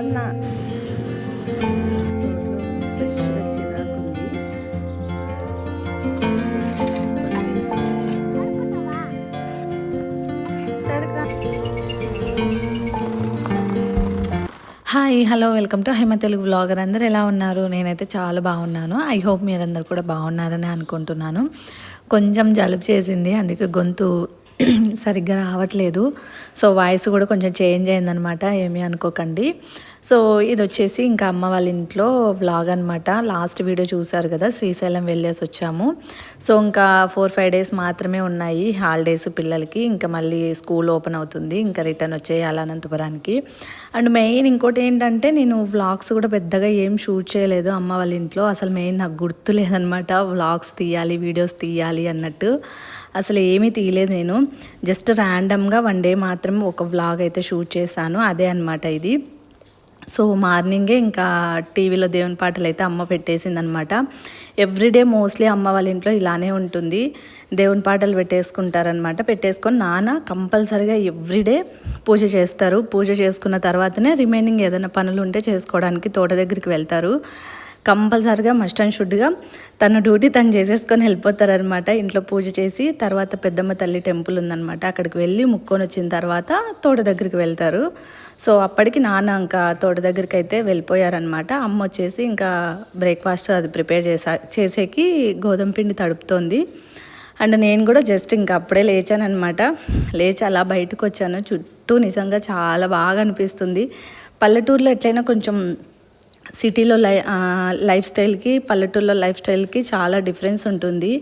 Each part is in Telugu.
అన్న ఫ్రెష్గా చిరాకుంది. Hi hello welcome to Hema Telugu vlogger. అందరు ఎలా ఉన్నారు? నేనైతే చాలా బాగున్నాను. ఐ హోప్ మీరందరూ కూడా బాగున్నారని అనుకుంటున్నాను. కొంచెం జలుబు చేసింది, అందుకే గొంతు సరిగ్గా రావట్లేదు. సో వాయిస్ కూడా కొంచెం చేంజ్ అయిందనమాట, ఏమీ అనుకోకండి. సో ఇది వచ్చేసి ఇంకా అమ్మ వాళ్ళ ఇంట్లో వ్లాగ్ అనమాట. లాస్ట్ వీడియో చూసారు కదా, శ్రీశైలం వెళ్ళేసి వచ్చాము. సో ఇంకా 4-5 డేస్ మాత్రమే ఉన్నాయి హాలిడేస్ పిల్లలకి. ఇంకా మళ్ళీ స్కూల్ ఓపెన్ అవుతుంది, ఇంకా రిటర్న్ వచ్చేయాలి అనంతపురానికి. అండ్ మెయిన్ ఇంకోటి ఏంటంటే, నేను వ్లాగ్స్ కూడా పెద్దగా ఏం షూట్ చేయలేదు అమ్మ వాళ్ళ ఇంట్లో. అసలు మెయిన్ నాకు గుర్తు లేదనమాట వ్లాగ్స్ తీయాలి, వీడియోస్ తీయాలి అన్నట్టు. అసలు ఏమీ తీయలేదు నేను. జస్ట్ ర్యాండమ్గా 1 డే మాత్రం ఒక వ్లాగ్ అయితే షూట్ చేశాను, అదే అనమాట ఇది. సో మార్నింగే ఇంకా టీవీలో దేవుని పాటలు అయితే అమ్మ పెట్టేసిందనమాట. ఎవ్రీడే మోస్ట్లీ అమ్మ వాళ్ళ ఇంట్లో ఇలానే ఉంటుంది, దేవుని పాటలు పెట్టేసుకుంటారనమాట. పెట్టేసుకొని నాన్న కంపల్సరీగా ఎవ్రీడే పూజ చేస్తారు. పూజ చేసుకున్న తర్వాతనే రిమైనింగ్ ఏదైనా పనులు ఉంటే చేసుకోవడానికి తోట దగ్గరికి వెళ్తారు. కంపల్సరిగా మస్ట్ అండ్ షుడ్గా తన డ్యూటీ తను చేసేసుకొని వెళ్ళిపోతారనమాట. ఇంట్లో పూజ చేసి తర్వాత పెద్దమ్మ తల్లి టెంపుల్ ఉందనమాట, అక్కడికి వెళ్ళి ముక్కొని వచ్చిన తర్వాత తోట దగ్గరికి వెళ్తారు. సో అప్పటికి నాన్న ఇంకా తోట దగ్గరికి అయితే వెళ్ళిపోయారనమాట. అమ్మ వచ్చేసి ఇంకా బ్రేక్ఫాస్ట్ అది ప్రిపేర్ చేసేకి గోధుమ పిండి తడుపుతోంది. అండ్ నేను కూడా జస్ట్ ఇంకా అప్పుడే లేచానమాట. లేచి అలా బయటకు వచ్చాను. చుట్టూ నిజంగా చాలా బాగా అనిపిస్తుంది. పల్లెటూరులో ఎట్లయినా కొంచెం సిటీలో లైఫ్ స్టైల్కి పల్లెటూరులో లైఫ్ స్టైల్కి చాలా డిఫరెన్స్ ఉంటుంది.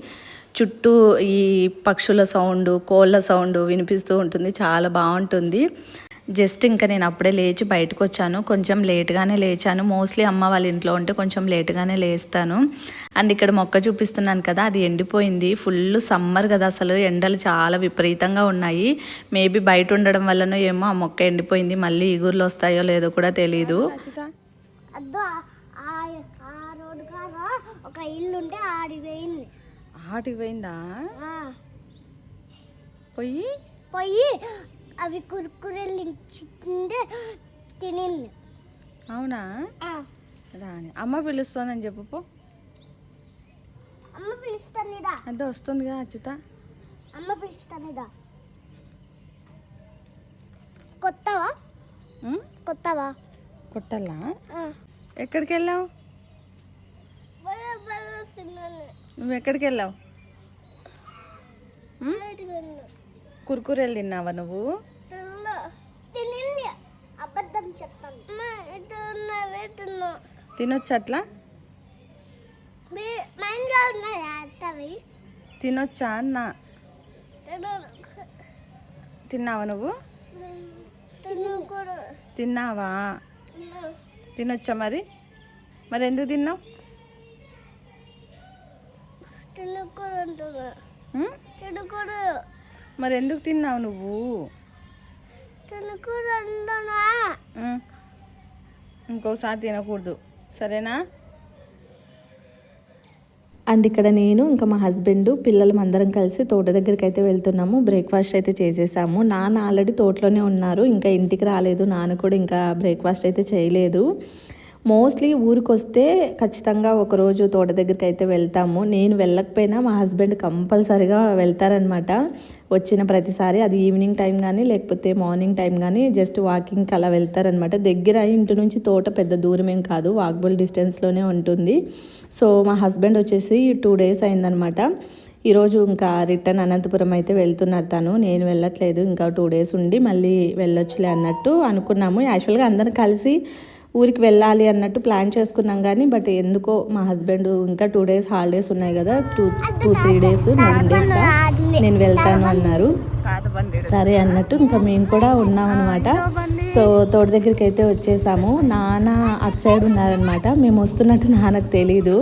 చుట్టూ ఈ పక్షుల సౌండ్, కోళ్ళ సౌండ్ వినిపిస్తూ ఉంటుంది, చాలా బాగుంటుంది. జస్ట్ ఇంకా నేను అప్పుడే లేచి బయటకు వచ్చాను. కొంచెం లేట్గానే లేచాను. మోస్ట్లీ అమ్మ వాళ్ళ ఇంట్లో ఉంటే కొంచెం లేట్గానే లేస్తాను. అండ్ ఇక్కడ మొక్క చూపిస్తున్నాను కదా, అది ఎండిపోయింది. ఫుల్ సమ్మర్ కదా, అసలు ఎండలు చాలా విపరీతంగా ఉన్నాయి. మేబీ బయట ఉండడం వల్లనో ఏమో ఆ మొక్క ఎండిపోయింది. మళ్ళీ ఇగుర్లు వస్తాయో లేదో కూడా తెలీదు. రోడ్డు కాడ ఒక ఇల్లు ఉంటే ఆడిపోయింది. ఆడిపోయిందా? పోయి పోయి అవి కురుకురెలు ఇచ్చింటే తినింది. అవునా? రాని అమ్మ పిలుస్తోందని చెప్పు పో. అమ్మ పిలుస్తుందిదా, అంతే వస్తుందిగా అచ్యుత. అమ్మ పిలుస్తుందిదా. కొత్తవా కొత్తవా కొట్టల్లా? ఎక్కడికి వెళ్ళావు? నువ్వు ఎక్కడికి వెళ్ళావు? కుర్కురేలు తిన్నావా నువ్వు? అబద్ధం చెప్తాను. తినొచ్చు అట్లా? తినొచ్చా అన్న? తిన్నావా నువ్వు? తిన్నావా? తినొచ్చా మరి? మరి ఎందుకు తిన్నావు? మరి ఎందుకు తిన్నావు నువ్వు? ఇంకోసారి తినకూడదు, సరేనా? అండ్ ఇక్కడ నేను ఇంకా మా హస్బెండ్ పిల్లలు అందరం కలిసి తోట దగ్గరికి అయితే వెళ్తున్నాము. బ్రేక్ఫాస్ట్ అయితే చేసేసాము. నాన్న ఆల్రెడీ తోటలోనే ఉన్నారు, ఇంకా ఇంటికి రాలేదు. నాన్న కూడా ఇంకా బ్రేక్ఫాస్ట్ అయితే చేయలేదు. మోస్ట్లీ ఊరికి వస్తే ఖచ్చితంగా ఒకరోజు తోట దగ్గరికి అయితే వెళ్తాము. నేను వెళ్ళకపోయినా మా హస్బెండ్ కంపల్సరీగా వెళ్తారనమాట వచ్చిన ప్రతిసారి. అది ఈవినింగ్ టైం కానీ లేకపోతే మార్నింగ్ టైం కానీ జస్ట్ వాకింగ్కి అలా వెళ్తారనమాట. దగ్గర ఇంటి నుంచి తోట పెద్ద దూరం ఏం కాదు, వాకబుల్ డిస్టెన్స్లోనే ఉంటుంది. సో మా హస్బెండ్ వచ్చేసి 2 డేస్ అయిందనమాట. ఈరోజు ఇంకా రిటర్న్ అనంతపురం అయితే వెళ్తున్నారు తను. నేను వెళ్ళట్లేదు, ఇంకా 2 డేస్ ఉండి మళ్ళీ వెళ్ళొచ్చులే అన్నట్టు అనుకున్నాము. యాక్చువల్గా అందరం కలిసి ఊరికి వెళ్ళాలి అన్నట్టు ప్లాన్ చేసుకున్నాం కానీ బట్ ఎందుకో మా హస్బెండ్ ఇంకా 2 డేస్ హాలిడేస్ ఉన్నాయి కదా, 2-3 డేస్ 9 డేస్గా నేను వెళ్తాను అన్నారు. సరే అన్నట్టు ఇంకా మేము కూడా ఉన్నామన్నమాట. సో తోట దగ్గరికి అయితే వచ్చేసాము. నాన్న అటు సైడ్ ఉన్నారనమాట. మేము వస్తున్నట్టు నాన్నకు తెలీదు,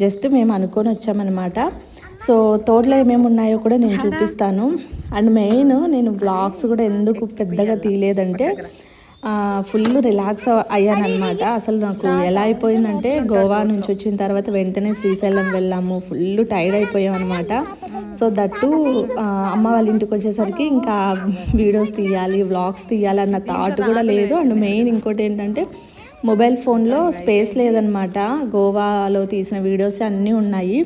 జస్ట్ మేము అనుకొని వచ్చామన్నమాట. సో తోటలో ఏమేమి ఉన్నాయో కూడా నేను చూపిస్తాను. అండ్ మెయిన్ నేను వ్లాగ్స్ కూడా ఎందుకు పెద్దగా తీయలేదంటే ఫుల్ రిలాక్స్ అయ్యానమాట. అసలు నాకు ఎలా అయిపోయిందంటే, గోవా నుంచి వచ్చిన తర్వాత వెంటనే శ్రీశైలం వెళ్ళాము, ఫుల్ టైర్డ్ అయిపోయాం అనమాట. సో దట్టు అమ్మ వాళ్ళ ఇంటికి వచ్చేసరికి ఇంకా వీడియోస్ తీయాలి, వ్లాగ్స్ తీయాలి అన్న థాట్ కూడా లేదు. అండ్ మెయిన్ ఇంకోటి ఏంటంటే మొబైల్ ఫోన్లో స్పేస్ లేదనమాట. గోవాలో తీసిన వీడియోస్ అన్నీ ఉన్నాయి.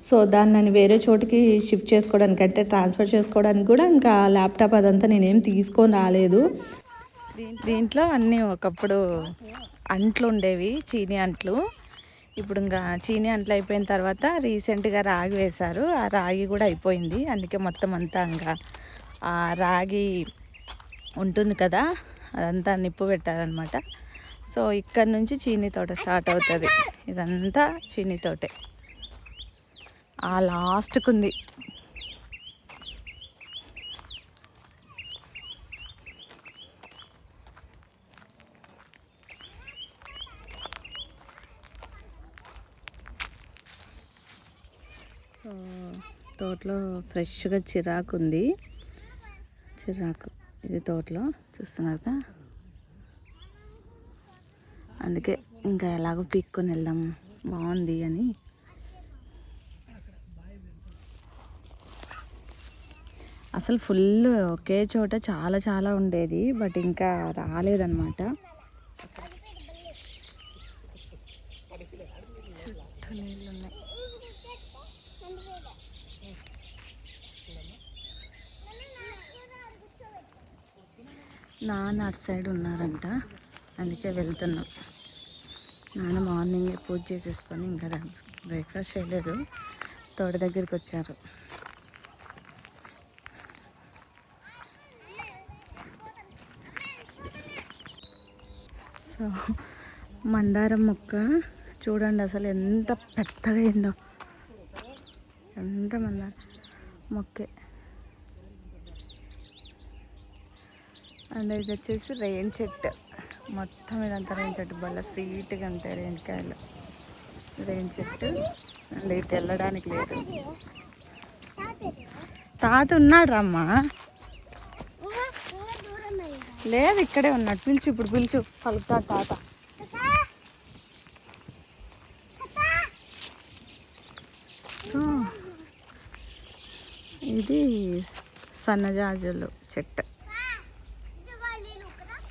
సో దాన్ని నేను వేరే చోటికి షిఫ్ట్ చేసుకోవడానికి అంటే ట్రాన్స్ఫర్ చేసుకోవడానికి కూడా ఇంకా ల్యాప్టాప్ అదంతా నేనేం తీసుకొని రాలేదు. దీంట్లో అన్నీ ఒకప్పుడు అంట్లు ఉండేవి, చీనీ అంట్లు. ఇప్పుడు ఇంకా చీనీ అంట్లు అయిపోయిన తర్వాత రీసెంట్గా రాగి వేశారు. ఆ రాగి కూడా అయిపోయింది. అందుకే మొత్తం అంతా ఇంకా ఆ రాగి ఉంటుంది కదా, అదంతా నిప్పు పెట్టారనమాట. సో ఇక్కడ నుంచి చీనీ తోట స్టార్ట్ అవుతుంది. ఇదంతా చీనీ తోటే. ఆ లాస్ట్కు ఉంది. సో తోటలో ఫ్రెష్గా చిరాకు ఉంది. చిరాకు ఇది తోటలో చూస్తున్నారు కదా. అందుకే ఇంకా ఎలాగో పీక్కొని వెళ్దాం బాగుంది అని. అసలు ఫుల్ ఒకే చోట చాలా చాలా ఉండేది, బట్ ఇంకా రాలేదన్నమాట. చుట్టూ నీళ్ళు ఉన్నాయి. నాన్న అటు సైడ్ ఉన్నారంట, అందుకే వెళ్తున్నాం. నాన్న మార్నింగ్ పూజ చేసేసుకొని ఇంకా బ్రేక్ఫాస్ట్ చేయలేదు, తోట దగ్గరికి వచ్చారు. సో మందారం మొక్క చూడండి అసలు ఎంత పెద్దగా అయిందో. ఎంత మందారం మొక్కే. అండ్ ఇది వచ్చేసి రేణి చెట్టు. మొత్తం ఇదంతా రేణి చెట్టు, బల్ల స్వీట్గా ఉంటాయి రేణికాయలు. రేణి చెట్టు. అండ్ ఇటు వెళ్ళడానికి లేదు. తాత ఉన్నాడు రమ్మా. లేదు ఇక్కడే ఉన్నాడు. పిలుచు, ఇప్పుడు పిలుచు, పలుకుతాడు తాత. సో ఇది సన్నజాజులు చెట్టు,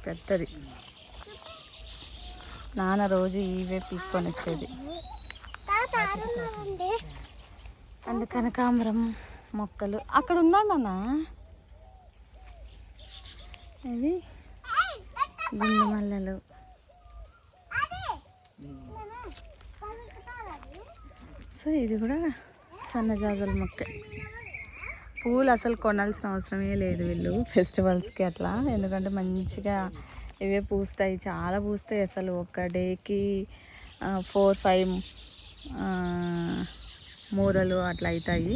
పెద్దది. నాన్న రోజు ఇవే పీక్కొని వచ్చేది. అండ్ కనకాంబరం మొక్కలు అక్కడ ఉన్నాడు నాన్న. ఇది గుండు మల్లెలు. సో ఇది కూడా సన్నజాజుల మొక్క. పూలు అసలు కొనాల్సిన అవసరమే లేదు వీళ్ళు ఫెస్టివల్స్కి అట్లా, ఎందుకంటే మంచిగా ఇవే పూస్తాయి, చాలా పూస్తాయి. అసలు ఒక డేకి 4-5 మూరలు అట్లా అవుతాయి.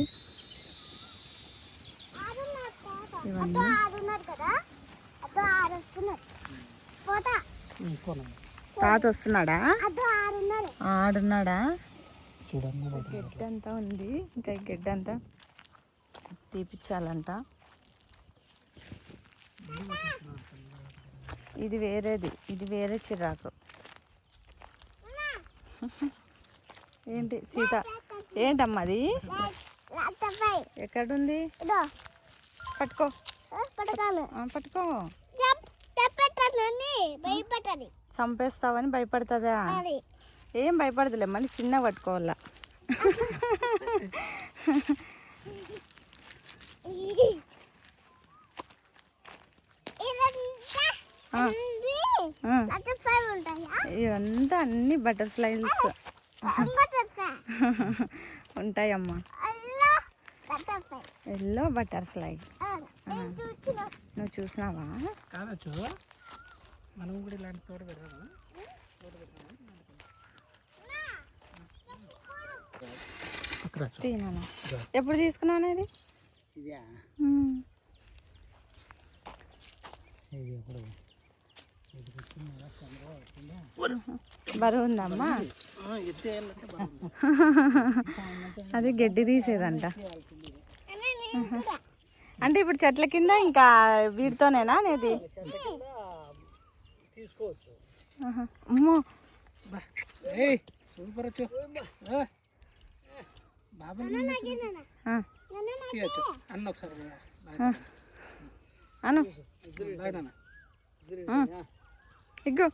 ఇవన్నీ తాత వస్తున్నాడా? ఆడున్నాడా? గడ్డంతా ఉంది, ఇంకా ఈ గడ్డంతా తీపిచ్చాలంట. ఇది వేరేది, ఇది వేరే చిరాకు. ఏంటి సీత? ఏంటమ్మా అది? ఎక్కడుంది? పట్టుకో పట్టుకో. చంపేస్తావని భయపడుతుందా? ఏం భయపడదులే, మళ్ళీ చిన్న పట్టుకోవాలా. ఇవంతా అన్ని బటర్ఫ్లైస్ ఉంటాయమ్మా. ఎల్లో బటర్ఫ్లై నువ్వు చూసినావా? మనం కూడా ఇలాంటి తోట పెడతాము. ఎప్పుడు తీసుకున్నావు అనేది? బరువు ఉందమ్మా. అది గడ్డి తీసేదంట. అంటే ఇప్పుడు చెట్ల కింద ఇంకా వీటితోనేనా అనేది? అమ్మో సూపర్. అన్న ఒకసారి అను ఇగ్గు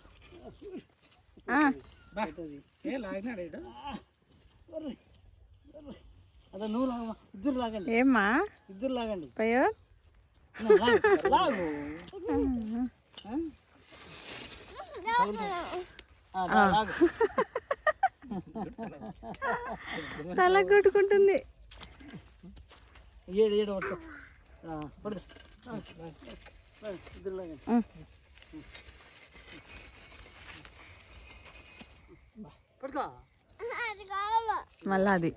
ఏ లాగినాడు అదే నువ్వు లాగమ్మా ఇద్దరు లాగండి ఏమ్మా ఇద్దరు లాగండి పయ్యో లాగు లాగు తల కొట్టుకుంటుంది ఏడు ఏడు పడుకో పడుకో ఇద్దరు లాగండి పడుకో అది కావాలా మళ్ళా అది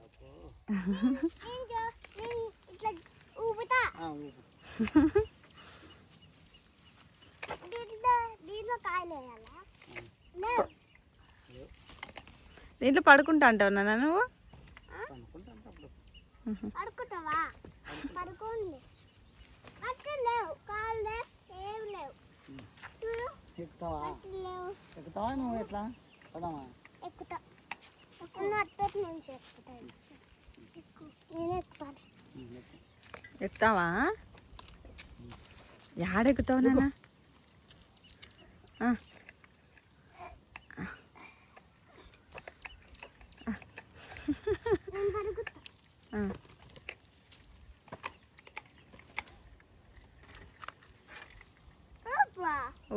ఇట్లా ఊపుతా దీంట్లో కాయలు వేయాలా దీంట్లో పడుకుంటా అంటావు నాన్న నువ్వు పడుకుంటావా పడుకోండి అట్లా లేవు కాళ్ళు లేవు ఏం లేవు చూడు ఎక్కుతావా లేవు ఎక్కుతావా నువ్వు ఎట్లా పదామా ఎక్కుతా అట్టటి నుంచి ఎక్కుతాను నేను ఎక్కుతాను ఎక్కుతావా యాడెక్కుతావు నాన్న నేను పడుకుతా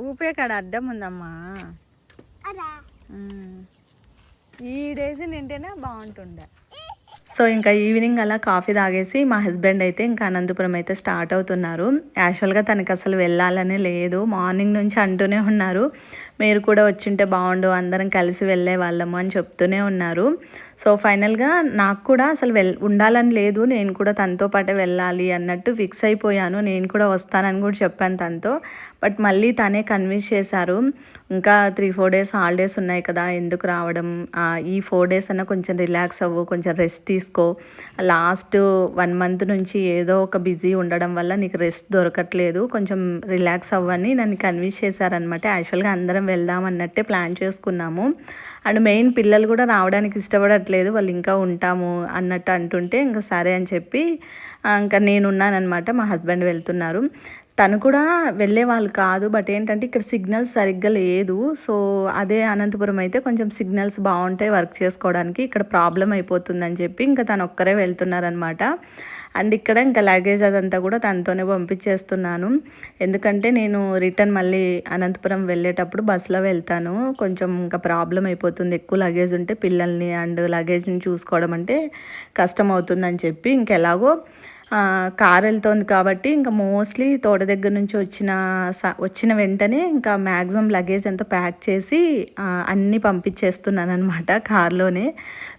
ఊపే కాడ అద్దం ఉందమ్మా అదా ఈ డేస్ నింటేనే బాగుంటుండే. సో ఇంకా ఈవినింగ్ అలా కాఫీ తాగేసి మా హస్బెండ్ అయితే ఇంకా అనంతపురం అయితే స్టార్ట్ అవుతున్నారు. యాక్చువల్గా తనకి అసలు వెళ్ళాలనే లేదు, మార్నింగ్ నుంచి అంటూనే ఉన్నారు మీరు కూడా వచ్చింటే బాగుండు అందరం కలిసి వెళ్ళే వాళ్ళము అని చెప్తూనే ఉన్నారు. సో ఫైనల్గా నాకు కూడా అసలు ఉండాలని లేదు, నేను కూడా తనతో పాటే వెళ్ళాలి అన్నట్టు ఫిక్స్ అయిపోయాను. నేను కూడా వస్తానని కూడా చెప్పాను తనతో. బట్ మళ్ళీ తనే కన్విన్స్ చేశారు, ఇంకా 3-4 డేస్ హాలిడేస్ ఉన్నాయి కదా ఎందుకు రావడం, ఈ 4 డేస్ అన్నా కొంచెం రిలాక్స్ అవ్వు, కొంచెం రెస్ట్ తీసుకో, లాస్ట్ 1 మంత్ నుంచి ఏదో ఒక బిజీ ఉండడం వల్ల నీకు రెస్ట్ దొరకట్లేదు, కొంచెం రిలాక్స్ అవ్వని నన్ను కన్విన్స్ చేశారనమాట. యాక్చువల్గా అందరం వెళ్దాం అన్నట్టే ప్లాన్ చేసుకున్నాము. అండ్ మెయిన్ పిల్లలు కూడా రావడానికి ఇష్టపడట్లేదు, వాళ్ళు ఇంకా ఉంటాము అన్నట్టు అంటుంటే ఇంకా సరే అని చెప్పి ఇంకా నేనున్నానమాట, మా హస్బెండ్ వెళ్తున్నారు. తను కూడా వెళ్ళే వాళ్ళు కాదు, బట్ ఏంటంటే ఇక్కడ సిగ్నల్స్ సరిగ్గా లేదు. సో అదే అనంతపురం అయితే కొంచెం సిగ్నల్స్ బాగుంటాయి వర్క్ చేసుకోవడానికి, ఇక్కడ ప్రాబ్లం అయిపోతుందని చెప్పి ఇంకా తను ఒక్కరే వెళ్తున్నారనమాట. అండ్ ఇక్కడ ఇంకా లగేజ్ అదంతా కూడా తనతోనే పంపించేస్తున్నాను, ఎందుకంటే నేను రిటర్న్ మళ్ళీ అనంతపురం వెళ్ళేటప్పుడు బస్సులో వెళ్తాను, కొంచెం ఇంకా ప్రాబ్లం అయిపోతుంది ఎక్కువ లగేజ్ ఉంటే పిల్లల్ని అండ్ లగేజ్ని చూసుకోవడం అంటే కష్టం అవుతుందని చెప్పి ఇంకెలాగో కార్ వెళ్తుంది కాబట్టి ఇంకా మోస్ట్లీ తోట దగ్గర నుంచి వచ్చిన వెంటనే ఇంకా మ్యాక్సిమం లగేజ్ అంతా ప్యాక్ చేసి అన్నీ పంపించేస్తున్నాను అనమాట కార్లోనే.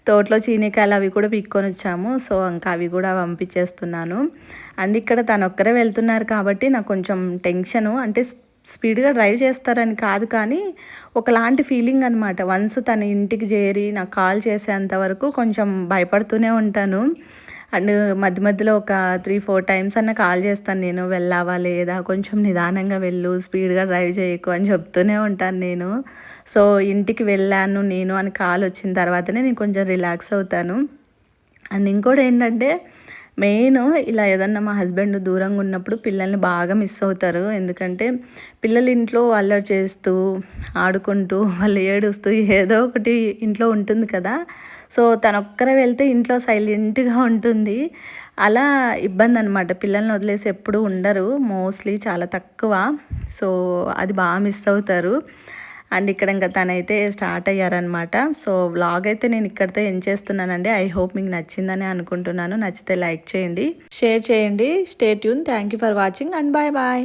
తోటలో చీనికాయలు అవి కూడా పిక్కొని వచ్చాము, సో ఇంకా అవి కూడా పంపించేస్తున్నాను. అండ్ ఇక్కడ తను ఒక్కరే వెళ్తున్నారు కాబట్టి నాకు కొంచెం టెన్షను, అంటే స్పీడ్గా డ్రైవ్ చేస్తారని కాదు కానీ ఒకలాంటి ఫీలింగ్ అనమాట. వన్స్ తన ఇంటికి చేరి నాకు కాల్ చేసేంత వరకు కొంచెం భయపడుతూనే ఉంటాను. అండ్ మధ్య మధ్యలో ఒక 3-4 టైమ్స్ అన్న కాల్ చేస్తాను నేను, వెళ్ళావా లేదా, కొంచెం నిదానంగా వెళ్ళు, స్పీడ్గా డ్రైవ్ చేయకు అని చెప్తూనే ఉంటాను నేను. సో ఇంటికి వెళ్ళాను నేను అని కాల్ వచ్చిన తర్వాతనే నేను కొంచెం రిలాక్స్ అవుతాను. అండ్ ఇంకోటి ఏంటంటే మెయిన్ ఇలా ఏదన్నా మా హస్బెండ్ దూరంగా ఉన్నప్పుడు పిల్లల్ని బాగా మిస్ అవుతారు, ఎందుకంటే పిల్లలు ఇంట్లో అల్లరి చేస్తూ ఆడుకుంటూ వాళ్ళు ఏడుస్తూ ఏదో ఒకటి ఇంట్లో ఉంటుంది కదా. సో తనొక్కరే వెళ్తే ఇంట్లో సైలెంట్గా ఉంటుంది, అలా ఇబ్బంది అనమాట. పిల్లల్ని వదిలేసి ఎప్పుడూ ఉండరు, మోస్ట్లీ చాలా తక్కువ. సో అది బాగా మిస్ అవుతారు. అండ్ ఇక్కడ ఇంకా తనైతే స్టార్ట్ అయ్యారనమాట. సో వ్లాగ్ అయితే నేను ఇక్కడితో ఎండ్ చేస్తున్నానండి. ఐ హోప్ మీకు నచ్చిందని అనుకుంటున్నాను. నచ్చితే లైక్ చేయండి, షేర్ చేయండి. Stay tune. Thank you for watching and bye bye.